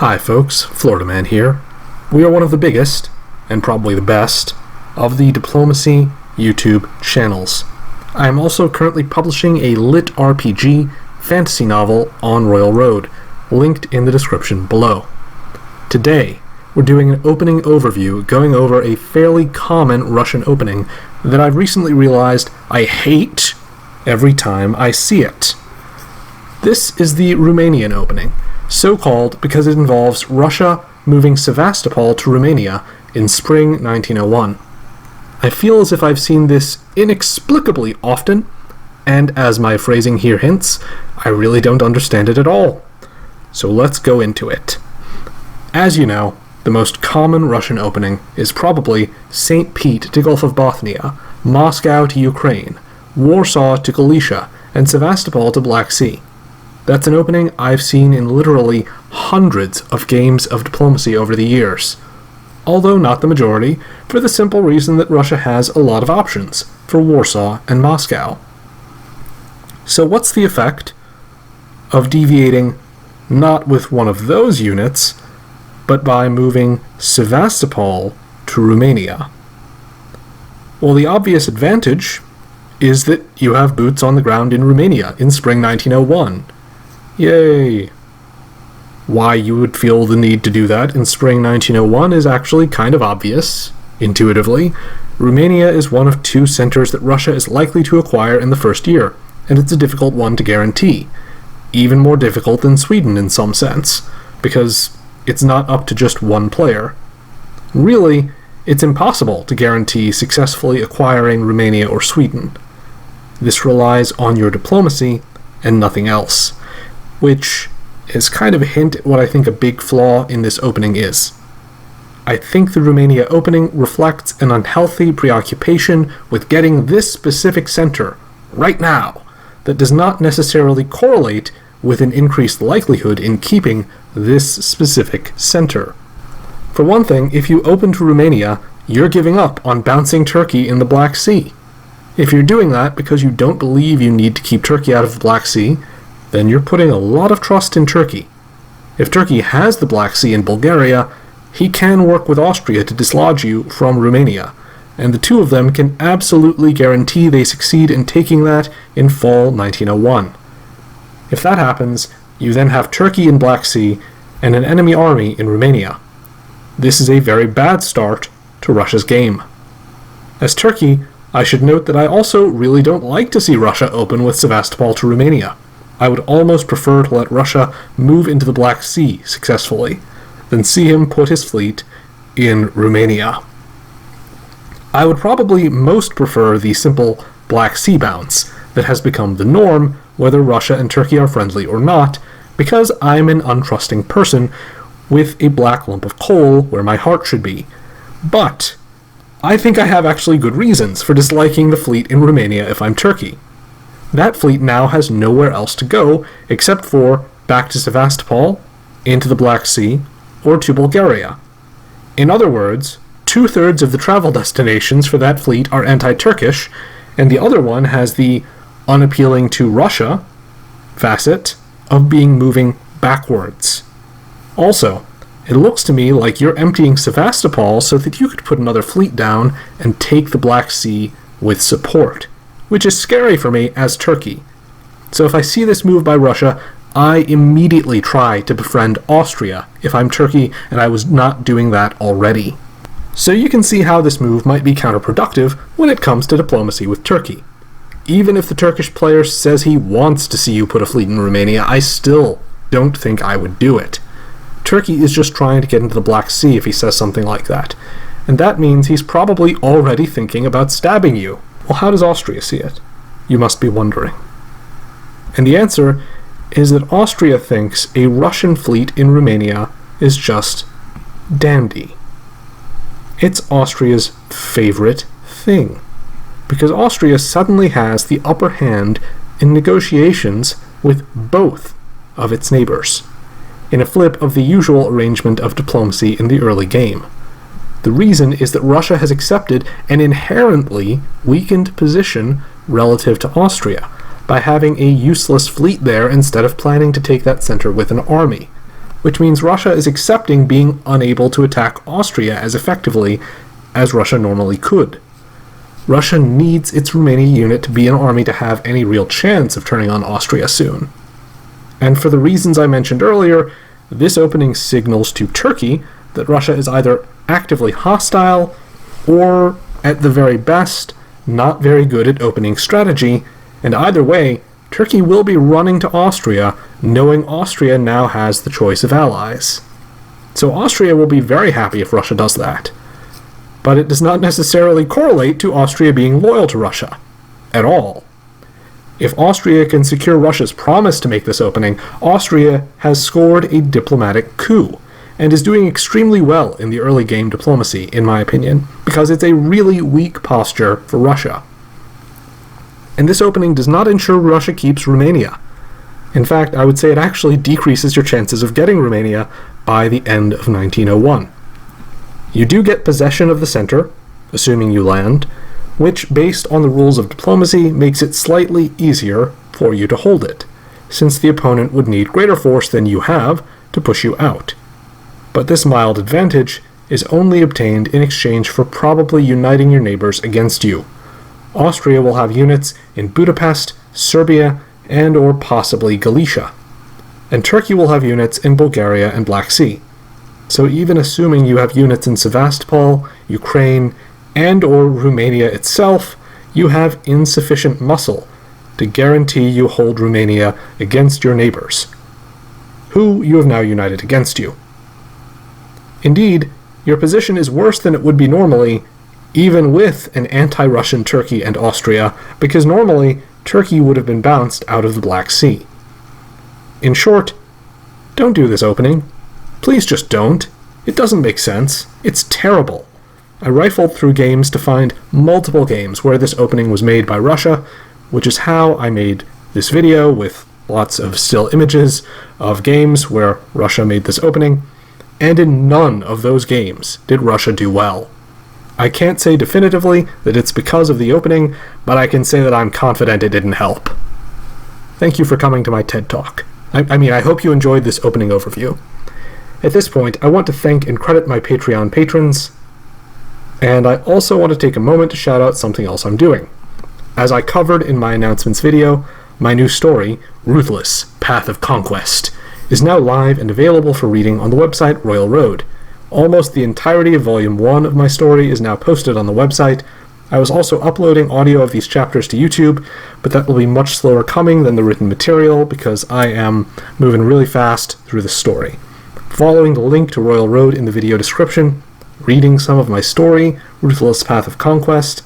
Hi folks, Florida Man here. We are one of the biggest, and probably the best, of the diplomacy YouTube channels. I am also currently publishing a lit RPG fantasy novel on Royal Road, linked in the description below. Today, we're doing an opening overview going over a fairly common Russian opening that I've recently realized I hate every time I see it. This is the Rumanian opening, so called because it involves Russia moving Sevastopol to Romania in spring 1901. I feel as if I've seen this inexplicably often, and as my phrasing here hints, I really don't understand it at all. So let's go into it. As you know, the most common Russian opening is probably St. Pete to Gulf of Bothnia, Moscow to Ukraine, Warsaw to Galicia, and Sevastopol to Black Sea. That's an opening I've seen in literally hundreds of games of diplomacy over the years, although not the majority, for the simple reason that Russia has a lot of options for Warsaw and Moscow. So what's the effect of deviating not with one of those units, but by moving Sevastopol to Romania? Well, the obvious advantage is that you have boots on the ground in Romania in spring 1901. Yay! Why you would feel the need to do that in spring 1901 is actually kind of obvious, intuitively. Romania is one of two centers that Russia is likely to acquire in the first year, and it's a difficult one to guarantee. Even more difficult than Sweden in some sense, because it's not up to just one player. Really, it's impossible to guarantee successfully acquiring Romania or Sweden. This relies on your diplomacy and nothing else, which is kind of a hint at what I think a big flaw in this opening is. I think the Romania opening reflects an unhealthy preoccupation with getting this specific center right now that does not necessarily correlate with an increased likelihood in keeping this specific center. For one thing, if you open to Romania, you're giving up on bouncing Turkey in the Black Sea. If you're doing that because you don't believe you need to keep Turkey out of the Black Sea, then you're putting a lot of trust in Turkey. If Turkey has the Black Sea in Bulgaria, he can work with Austria to dislodge you from Romania, and the two of them can absolutely guarantee they succeed in taking that in fall 1901. If that happens, you then have Turkey in Black Sea and an enemy army in Romania. This is a very bad start to Russia's game. As Turkey, I should note that I also really don't like to see Russia open with Sevastopol to Romania. I would almost prefer to let Russia move into the Black Sea successfully than see him put his fleet in Romania. I would probably most prefer the simple Black Sea bounce that has become the norm whether Russia and Turkey are friendly or not, because I'm an untrusting person with a black lump of coal where my heart should be. But I think I have actually good reasons for disliking the fleet in Romania if I'm Turkey. That fleet now has nowhere else to go except for back to Sevastopol, into the Black Sea, or to Bulgaria. In other words, 2/3 of the travel destinations for that fleet are anti-Turkish, and the other one has the unappealing to Russia facet of being moving backwards. Also, it looks to me like you're emptying Sevastopol so that you could put another fleet down and take the Black Sea with support, which is scary for me as Turkey. So if I see this move by Russia, I immediately try to befriend Austria if I'm Turkey and I was not doing that already. So you can see how this move might be counterproductive when it comes to diplomacy with Turkey. Even if the Turkish player says he wants to see you put a fleet in Romania, I still don't think I would do it. Turkey is just trying to get into the Black Sea if he says something like that, and that means he's probably already thinking about stabbing you. Well, how does Austria see it? You must be wondering. And the answer is that Austria thinks a Russian fleet in Romania is just dandy. It's Austria's favorite thing, because Austria suddenly has the upper hand in negotiations with both of its neighbors, in a flip of the usual arrangement of diplomacy in the early game. The reason is that Russia has accepted an inherently weakened position relative to Austria by having a useless fleet there instead of planning to take that center with an army, which means Russia is accepting being unable to attack Austria as effectively as Russia normally could. Russia needs its Romanian unit to be an army to have any real chance of turning on Austria soon. And for the reasons I mentioned earlier, this opening signals to Turkey that Russia is either actively hostile or, at the very best, not very good at opening strategy, and either way, Turkey will be running to Austria, knowing Austria now has the choice of allies. So Austria will be very happy if Russia does that. But it does not necessarily correlate to Austria being loyal to Russia. At all. If Austria can secure Russia's promise to make this opening, Austria has scored a diplomatic coup, and is doing extremely well in the early game diplomacy, in my opinion, because it's a really weak posture for Russia. And this opening does not ensure Russia keeps Romania. In fact, I would say it actually decreases your chances of getting Romania by the end of 1901. You do get possession of the center, assuming you land, which, based on the rules of diplomacy, makes it slightly easier for you to hold it, since the opponent would need greater force than you have to push you out. But this mild advantage is only obtained in exchange for probably uniting your neighbors against you. Austria will have units in Budapest, Serbia, and or possibly Galicia. And Turkey will have units in Bulgaria and Black Sea. So even assuming you have units in Sevastopol, Ukraine, and or Romania itself, you have insufficient muscle to guarantee you hold Romania against your neighbors, who you have now united against you. Indeed, your position is worse than it would be normally, even with an anti-Russian Turkey and Austria, because normally Turkey would have been bounced out of the Black Sea. In short, don't do this opening. Please just don't. It doesn't make sense. It's terrible. I rifled through games to find multiple games where this opening was made by Russia, which is how I made this video with lots of still images of games where Russia made this opening, and in none of those games did Russia do well. I can't say definitively that it's because of the opening, but I can say that I'm confident it didn't help. Thank you for coming to my TED Talk. I hope you enjoyed this opening overview. At this point, I want to thank and credit my Patreon patrons, and I also want to take a moment to shout out something else I'm doing. As I covered in my announcements video, my new story, Ruthless, Path of Conquest, is now live and available for reading on the website Royal Road. Almost the entirety of Volume 1 of my story is now posted on the website. I was also uploading audio of these chapters to YouTube, but that will be much slower coming than the written material because I am moving really fast through the story. Following the link to Royal Road in the video description, reading some of my story, Ruthless Path of Conquest,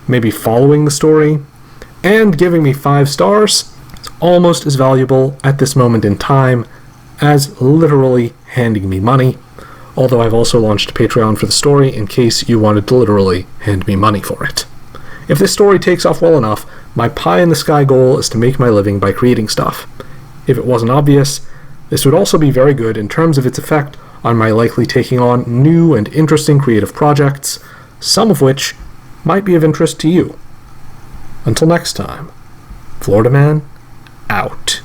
maybe following the story, and giving me 5 stars is almost as valuable at this moment in time as literally handing me money. Although I've also launched Patreon for the story in case you wanted to literally hand me money for it. If this story takes off well enough, my pie-in-the-sky goal is to make my living by creating stuff. If it wasn't obvious, this would also be very good in terms of its effect on my likely taking on new and interesting creative projects, some of which might be of interest to you. Until next time, Florida Man, out.